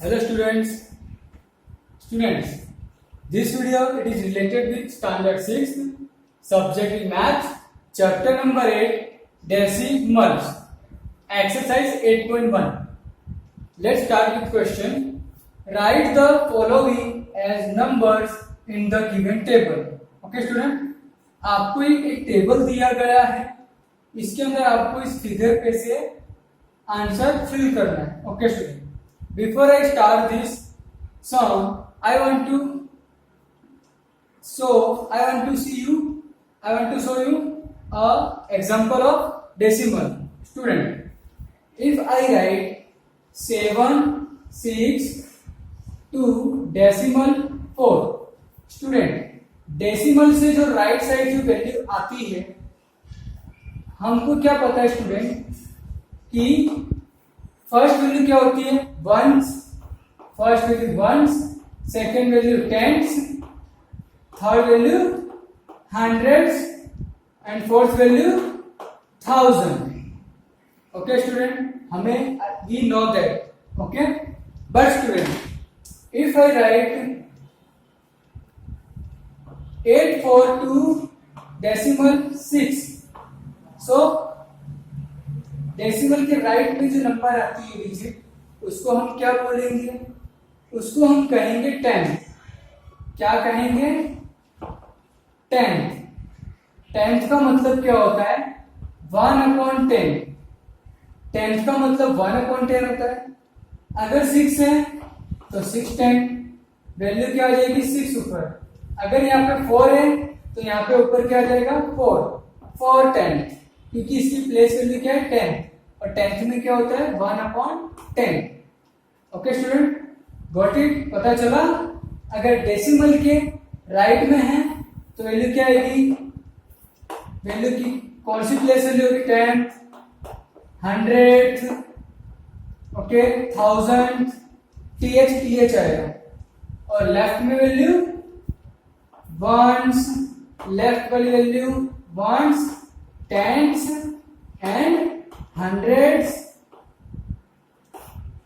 Hello students. This video it is related with standard 6 subject is maths chapter number 8 decimals exercise 8.1. Let's start with question. Write the following as numbers in the given table. Okay student, आपको एक table दिया गया है, इसके अंदर आपको इस figure पे से आंसर फिल करना है. Okay student, before I start this song, I want to show you a example of decimal. Student, if I write 7 6 2 decimal 4, student decimal से जो राइट साइड जो वैल्यू आती है, हमको क्या पता है स्टूडेंट कि फर्स्ट वैल्यू क्या होती है ones, first value ones, second value tens, third value hundreds and fourth value thousand. Okay student, हमें we know that. Okay, but student if I write 842 decimal 6, so decimal के right में जो number आती है digit, उसको हम क्या बोलेंगे? उसको हम कहेंगे टेंथ. क्या कहेंगे? टेंथ. टेंथ का मतलब क्या होता है? 1/10. टेंथ का मतलब 1/10 होता है. अगर 6 है तो 6/10, वैल्यू क्या आ जाएगी 6 ऊपर. अगर यहाँ पे 4 है तो यहाँ पे ऊपर क्या आ जाएगा 4/10, क्योंकि इसकी प्लेस वैल्यू क्या है 10, और 10th में क्या होता है 1/10. Okay student, got it? पता चला? अगर डेसिमल के राइट में है तो वैल्यू क्या आएगी? वैल्यू की कौन सी प्लेस वैल्यू होगी? 10th, 100th, ओके, 1000, th आएगा. और लेफ्ट में वैल्यू वंस, लेफ्ट वाली value ones, tens and hundreds,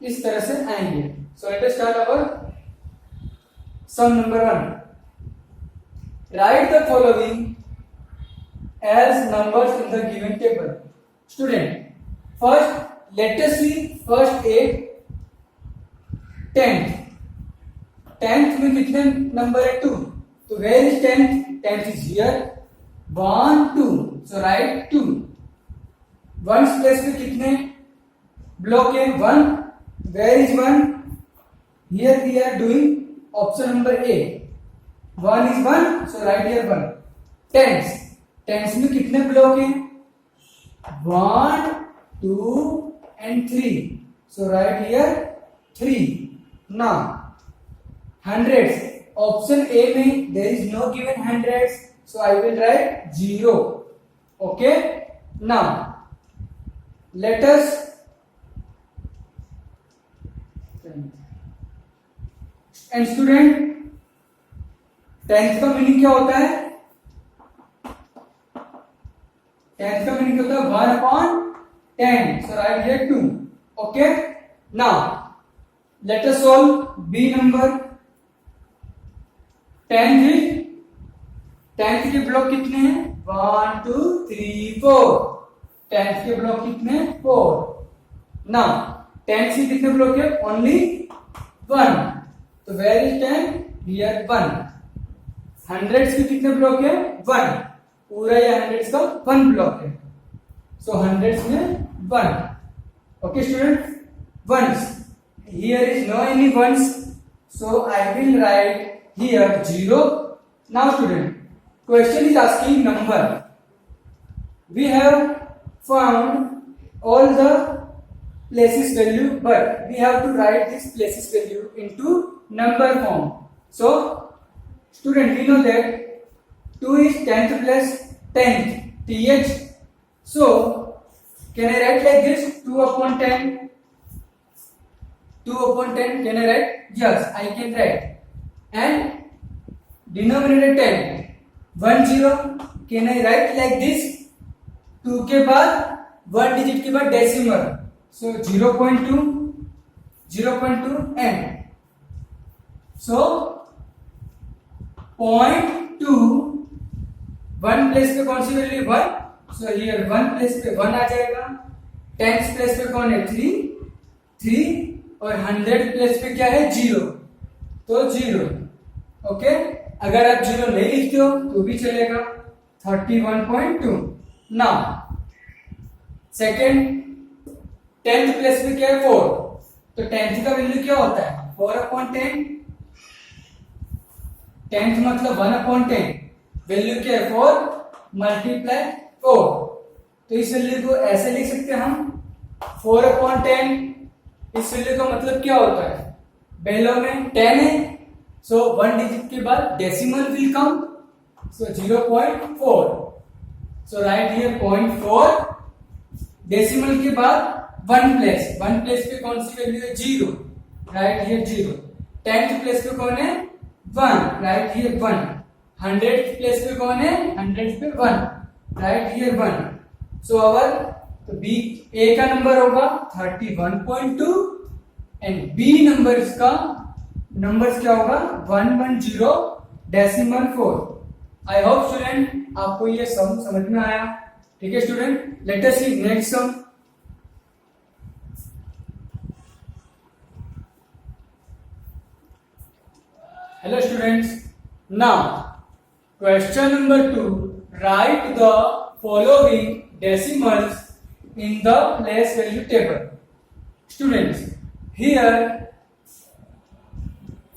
इस तरह से आएंगे. So let us start our sum number 1. Write the following as numbers in the given table. Student, first let us see first a 10th. 10th में कितने number है? 2. तो where is 10th? 10th is here. 1 2, so write 2. Ones place में कितने block है? 1. Where is 1? Here we are doing option number A. 1 is 1, so right here 1. Tens. Tens में कितने block है? 1 2 and 3, so right here 3. Now hundreds. Option A में there is no given hundreds, so I will write 0. Okay, now let us and student 10th का meaning क्या होता है? 10th का meaning होता है 1/10, so write here 2. Okay, now let us solve B number. 10th के block कितने हैं? 1 2 3 4. 10th के ब्लॉक कितने? 4. नाउ 10th के कितने ब्लॉक है? ओनली 1. तो वेयर इज 10? हियर 1. हंड्रेड्स के कितने ब्लॉक है? 1. पूरा ये हंड्रेड्स का 1 ब्लॉक है, सो हंड्रेड्स में 1. Okay student, ones. Here is no any ones, so I will write here 0. Now student, question is asking number. We have found all the places value, but we have to write this places value into number form. So student, we know that 2 is 10th plus 10th, th. So can I write like this? 2/10. 2/10. Can I write? Yes, I can write. And denominator 10, 1 0. Can I write like this? 2 के बाद 1 digit के बाद decimal, so 0.2, 0.2 n. So 0.2 1 place पे कौन सी value 1, so here 1 place पे 1 आ जाएगा, 10 place पे कौन है 3 और 100 प्लेस पे क्या है 0, तो 0. ओके, अगर आप 0 नहीं लिखते हो तो भी चलेगा. 31.2. नाउ सेकेंड 10th प्लेस पे क्या है 4, तो 10th का वैल्यू क्या होता है 4/10. 10th मतलब 1/10, वैल्यू क्या है 4 मल्टीप्लाई 4. तो इस वैल्यू को ऐसे लिख सकते हैं हम 4/10. इस वैल्यू का मतलब क्या होता है, पहले में 10 है, सो 1 डिजिट के बाद decimal will come, so 0.4. So right here 0.4, decimal के बाद 1 प्लेस पे कौन सी वैल्यू है 0, राइट हियर 0. 10th प्लेस पे कौन है 1, राइट हियर 1. 100th प्लेस पे कौन है 100 पे 1, राइट हियर 1. सो अवर तो बी ए का नंबर होगा 31.2 एंड बी नंबर्स क्या होगा 110.4. आई होप स्टूडेंट आपको ये सम समझ में आया. ठीक है student, let us see next sum. Hello students, now question number 2, write the following decimals in the place value table. Students, here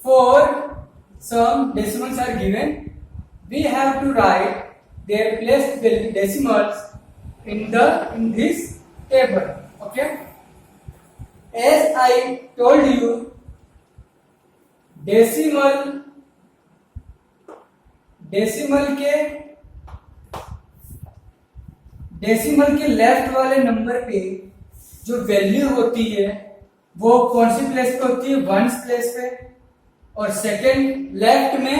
for some decimals are given, we have to write their place value decimals in this table. Okay, as I told you, decimal के left वाले number पे जो value होती है वो कौन सी place पे होती है 1s प्लेस पे, और सेकंड लेफ्ट में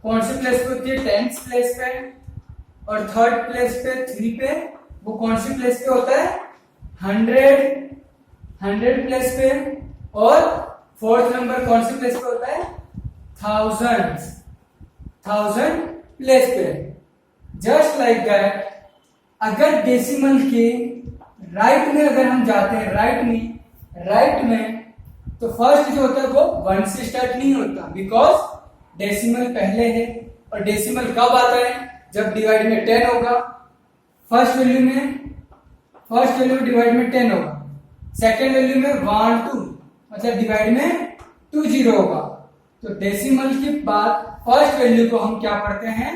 कौन सी प्लेस पे होती है 10th प्लेस पे, और थर्ड प्लेस पे 3 पे वो कौन सी प्लेस पे होता है 100 प्लेस पे, और फोर्थ नंबर कौन सी प्लेस पे होता है 1000 प्लेस पे. जस्ट लाइक दैट, अगर डेसिमल के राइट में अगर हम जाते हैं राइट में तो फर्स्ट जो होता है वो 1 से स्टार्ट नहीं होता, बिकॉज डेसिमल पहले है. और डेसिमल कब आता है जब डिवाइड में 10 होगा. फर्स्ट वैल्यू डिवाइड में 10 होगा, सेकेंड वैल्यू में 1 2 मतलब डिवाइड में 2 0 होगा. तो डेसिमल के बाद फर्स्ट वैल्यू को हम क्या पढ़ते हैं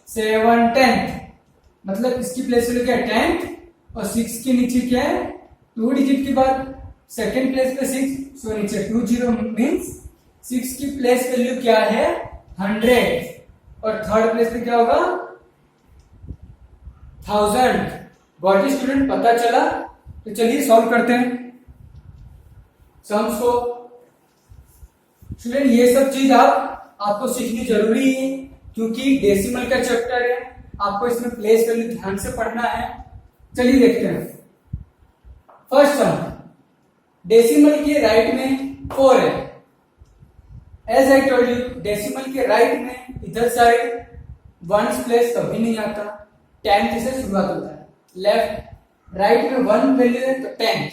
7/10, मतलब इसकी प्लेस वैल्यू क्या है 10th, और 6 के नीचे क्या है 2 डिजिट के बाद सेकेंड प्लेस पे 6, सो नीचे 2 0 मीन्स 6 की प्लेस वैल्यू क्या है 100, और थर्ड प्लेस पे क्या होगा 1000. गॉट इट स्टूडेंट, पता चला. तो चलिए सॉल्व करते हैं सम्स को. स्टूडेंट ये सब चीज आपको सीखनी जरूरी है, क्योंकि डेसिमल का चैप्टर है, आपको इसमें प्लेस वैल्यू ध्यान से पढ़ना है. चलिए देखते हैं. फर्स्ट सम, डेसिमल के राइट में 4 है. As I told you, decimal के राइट में इधर साइड 1s प्लेस कभी नहीं आता, 10th से शुरुआत होता है. लेफ्ट राइट में 1 वैल्यू है तो 10th,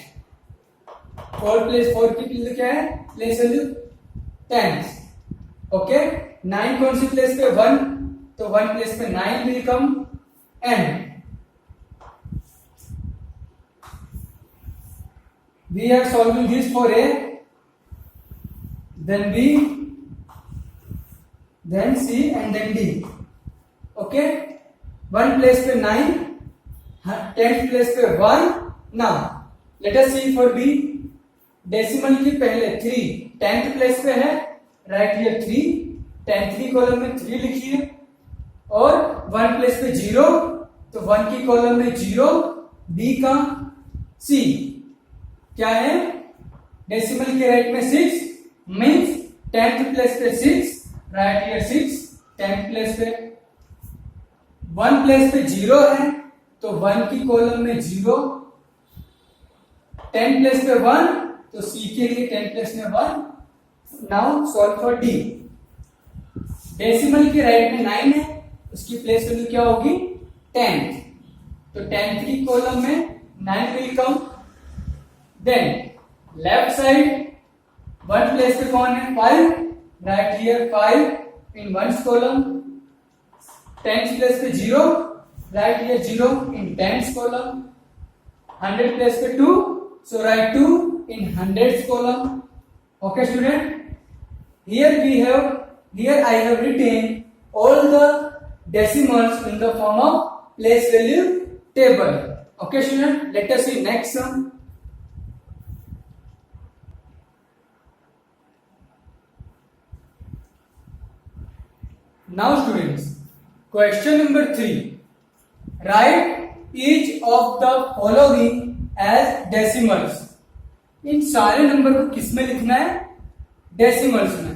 4 की वैल्यू क्या है प्लेस वैल्यू 10th. ओके, 9 कौन सी प्लेस पे 1, तो 1 प्लेस पे 9 will come n. We are solving this for A, then B, then C and then D. Okay, 1 place पे 9, 10th प्लेस पे 1. Now let us see for B. Decimal की पहले 3 10th place पे है, right here 3, 10th column में 3 लिखिए, और 1 place पे 0, तो 1 की कॉलम में 0, B का C क्या है डेसिमल के राइट में 6 मीन्स 10th प्लेस पे 6, राइट हियर 6, 10th प्लेस पे 1 प्लेस पे 0 है, तो 1 की कॉलम में 0, 10 प्लेस पे 1, तो सी के लिए 10 प्लस में 1। Now solve for D. Decimal के राइट में 9 है, उसकी प्लेस वैल्यू क्या होगी 10। तो 10th की कॉलम में 9 will come. Then left side 1 place पे कौन है 5, right here 5 in 1's column. 10th place पे 0, right here 0 in 10th column. 100 place पे 2, so write 2 in 100th column. Okay student, here I have written all the decimals in the form of place value table. Okay student, let us see next sum. Now students, question number 3, write each of the following as decimals. इन सारे नंबर को किस में लिखना है decimals में।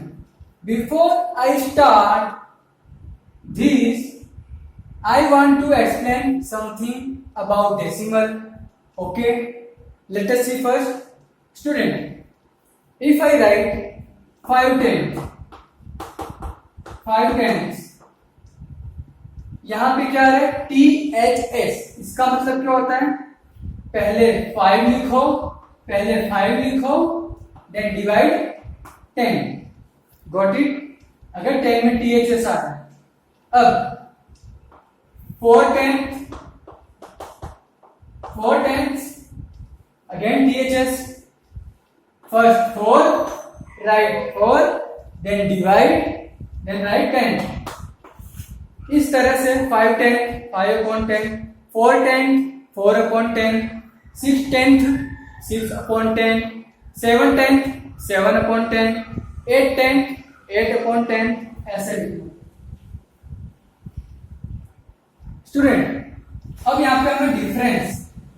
Before I start this I want to explain something about decimal. Okay, let us see first student, if I write 5 10, यहां पे क्या है THS, इसका मतलब क्या होता है पहले 5 लिखो, देन डिवाइड 10। Got it. अगर 10 में THS आ रहा है, अब 4 10 again THS, first 4 write 4, then divide, then write 10। इस तरह से 5 10 5/10, 4 10 4/10, 6 10 6/10, 7 10 7/10, 8 10 8/10, ऐसे लिखो। स्टूडेंट, अब यहां पे हमें difference,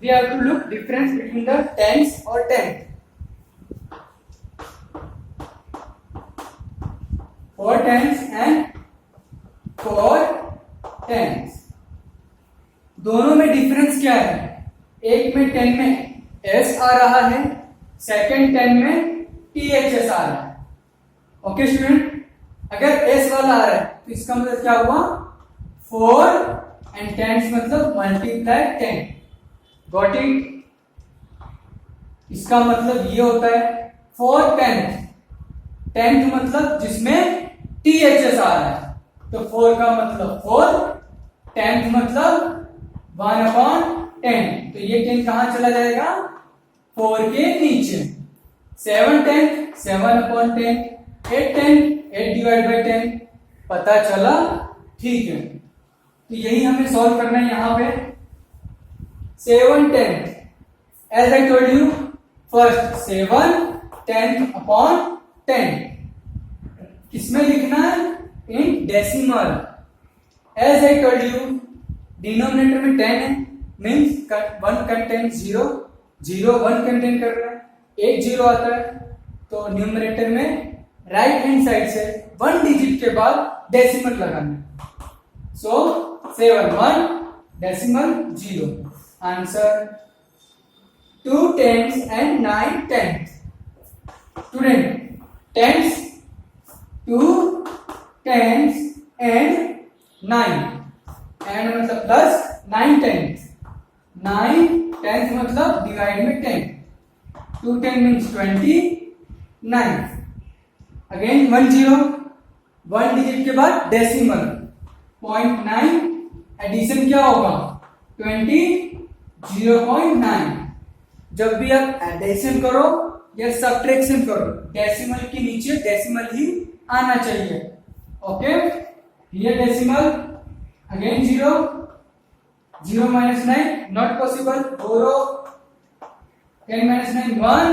we have to look difference between the tens और 10th। 4 10s एंड 4 10s, दोनों में डिफरेंस क्या है? एक में 10 में S आ रहा है, सेकंड 10 में THS आ रहा है। ओके स्टूडेंट, अगर S वाला आ रहा है तो इसका मतलब क्या हुआ 4 एंड 10 मतलब मल्टीप्लाई 10। Got it. इसका मतलब ये होता है 4 10th मतलब जिसमें THS आ रहा है, तो 4 का मतलब 4, 10th मतलब 1/10, तो ये 10 कहां चला जाएगा 4 के नीचे। 7 10 7/10, 8 10 8/10, पता चला? ठीक है, तो यही हमें सॉल्व करना है यहां पे। 7 10 as I told you, first 7 10/10 किसमें लिखना है in decimal. As I told you, denominator में 10 है, मीन्स 1 कंटेंट 0 1 कंटेंट कर रहा है, 8 0 आता है, तो न्यूमरेटर में राइट हैंड साइड से 1 डिजिट के बाद डेसिमल लगाना। सो 7 1 decimal 0। Answer 2 10s and 9 10th। Student, 10s 2 10s and 9, and मतलब प्लस 9 10th, 9 10th मतलब डिवाइड में 10, 2 10 मीन्स 29। अगेन 1 0, 1 डिजिट के बाद डेसिमल 0.9, एडिशन क्या होगा 20 0.9। जब भी आप एडिशन करो या सब्ट्रैक्शन करो, डेसिमल के नीचे डेसिमल ही आना चाहिए। Okay, here decimal again 0 0 -9 not possible, 10 -9 1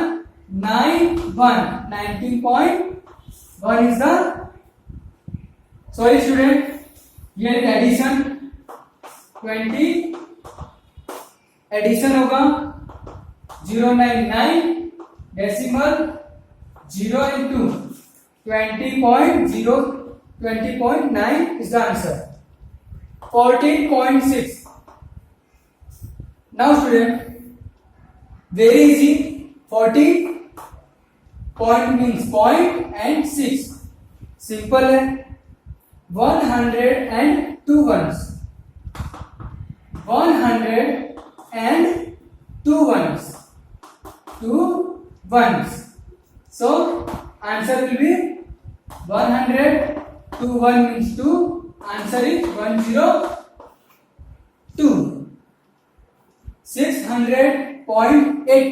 9 1 19.1 is the, sorry student, here is addition 20, addition होगा 099 decimal 0 into 20.9 is the answer, 14.6. Now student, very easy, 40 point means point and 6, simple है। 102 ones, 102 ones, 2 ones. So answer will be 100. 2 1 means 2. Answer is 102. 600.8.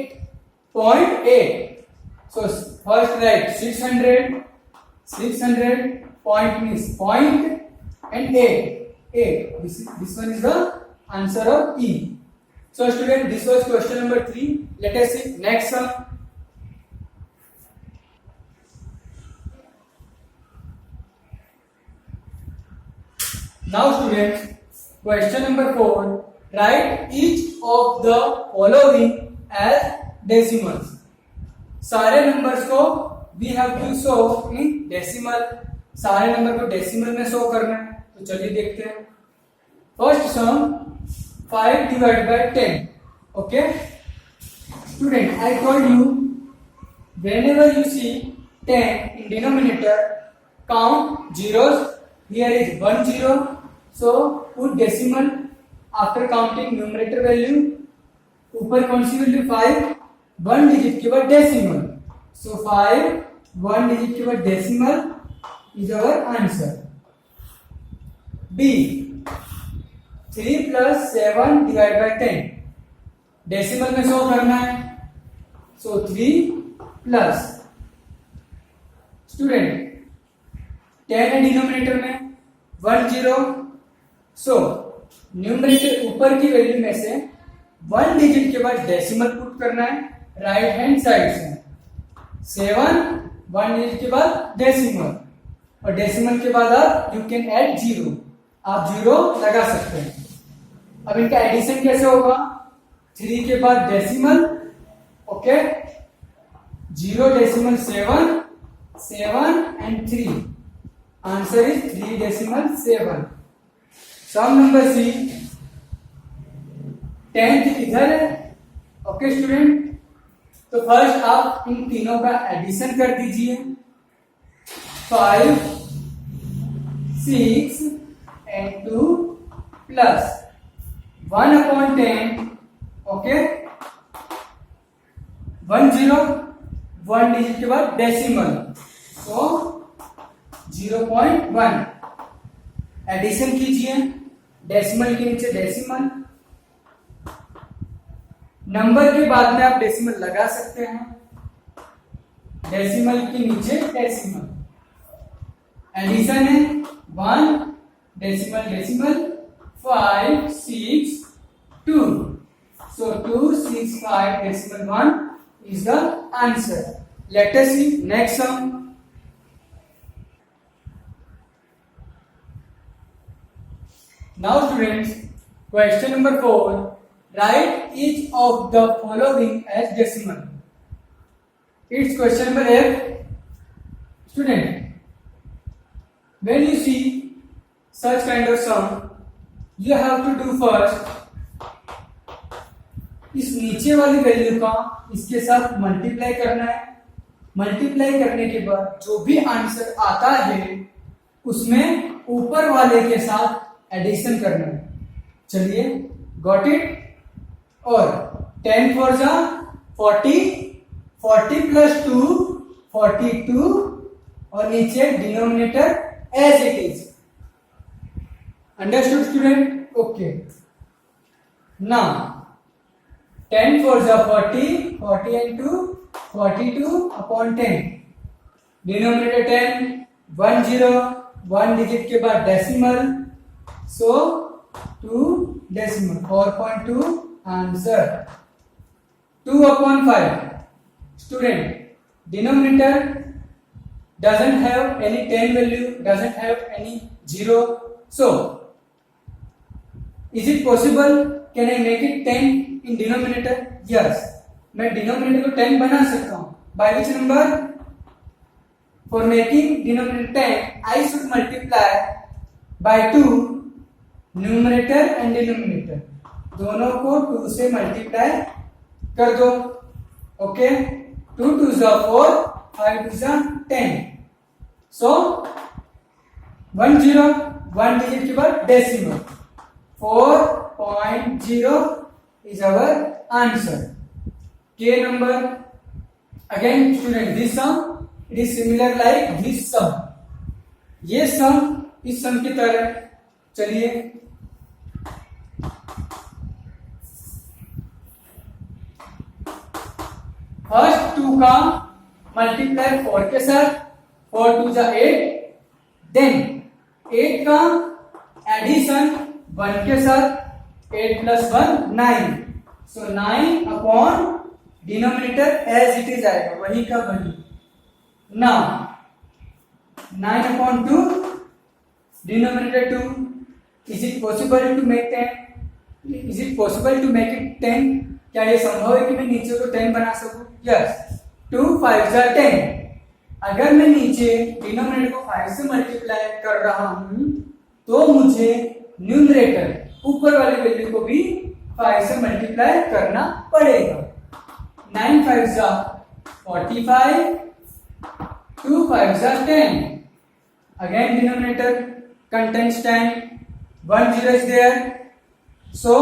So first write 600. 600 point means point and 8. This one is the answer of E. So student, this was question number 3. Let us see next one. Now students, question number 4. Write each of the following as decimals. सारे numbers को we have to show in decimal. सारे नंबर को decimal में show करना है, तो चलिए देखते हैं। First sum 5 divided by 10. Okay student, I told you whenever you see 10 in denominator, count zeros. Here is 1 0, so put decimal after counting numerator value. ऊपर कौन सी वैल्यू 5, 1 डिजिट के बाद डेसिमल, so 5 1 डिजिट के बाद decimal is our answer. B 3 plus 7 divided by 10. Decimal में show करना है, so 3 plus student 10 है डिनोमिनेटर में, 1 0, so न्यूमरेटर ऊपर की वैल्यू में से 1 डिजिट के बाद डेसिमल पुट करना है राइट हैंड साइड से। 7 1 डिजिट के बाद डेसिमल, और डेसिमल के बाद आप यू कैन ऐड 0, आप 0 लगा सकते हैं। अब इनका एडिशन कैसे होगा? 3 के बाद decimal, okay, 0 decimal 7, 7 and 3, answer is 3 decimal 7। Sum number C 10th इधर है, ओके स्टूडेंट। तो फर्स्ट आप इन तीनों का एडिशन कर दीजिए, 5 6 and 2 plus 1/10, ओके, 1 0, 1 डिजिट के बाद डेसिमल, तो 0.1 एडिशन कीजिए, डेसिमल के नीचे डेसिमल, नंबर के बाद में आप डेसिमल लगा सकते हैं, डेसिमल के नीचे डेसिमल, एडिशन है 1 decimal decimal 5 6 2, so 2 6 5 decimal 1 is the answer. Let us see next sum. Now students, question number 4. Write each of the following as decimal. It's question number F. Student, when you see such kind of sum, you have to do first, इस नीचे वाली value का इसके साथ multiply करना है। Multiply करने के बाद जो भी आंसर आता है उसमें ऊपर वाले के साथ एडिशन करना है। चलिए, गॉट इट? और 10 4 जा 40, 40 प्लस 2 42, और नीचे denominator as it is. Understood student? Okay, now 10 4 जा 40, 40 and 2 42/10, डिनोमिनेटर 10, 1 0, 1 डिजिट के बाद decimal, so 2 decimal, 4.2 answer. 2/5, student, denominator doesn't have any 10 value, doesn't have any 0, so is it possible, can I make it 10 in denominator? Yes, मैं denominator को 10 बना सकता हूं। By which number? For making denominator 10, I should multiply by 2 numerator and denominator, दोनों को 2 से multiply कर दो, ओके। 2 2 4, 5 is 10. So 10 1 digit के बाद decimal 4.0 is our answer. K number. Again student, this sum it is similar like this sum. ये sum इस sum की तरह. चलिए फर्स्ट 2 का मल्टीप्लाई 4 के साथ, 4 2 जा 8, देन 8 का एडिशन 1 के साथ, 8 plus 1 9, so 9 upon denominator as it is आएगा, वही का वही. Now 9 upon 2 denominator 2. Is it possible to make 10? Is it possible to make it 10? क्या ये संभव है कि मैं नीचे को 10 बना सकूं? यस. 2 5 जा 10. अगर मैं नीचे डिनोमिनेटर को 5 से मल्टीप्लाई कर रहा हूं तो मुझे न्यूमरेटर ऊपर वाले वैल्यू को भी 5 से मल्टीप्लाई करना पड़ेगा. 9 5 जा 45, 2 5 जा 10. Again denominator contains 10, 1 0 is there, so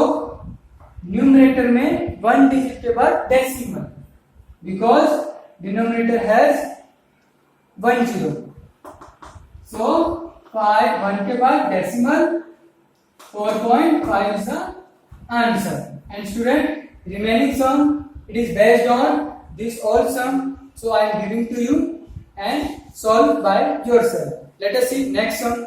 numerator में 1 डिजिट के बाद decimal, because denominator has 1 0, so 5 1 के बाद decimal 4.5 is the answer. And student, remaining sum it is based on this all sum, so I am giving to you and solve by yourself. Let us see next sum.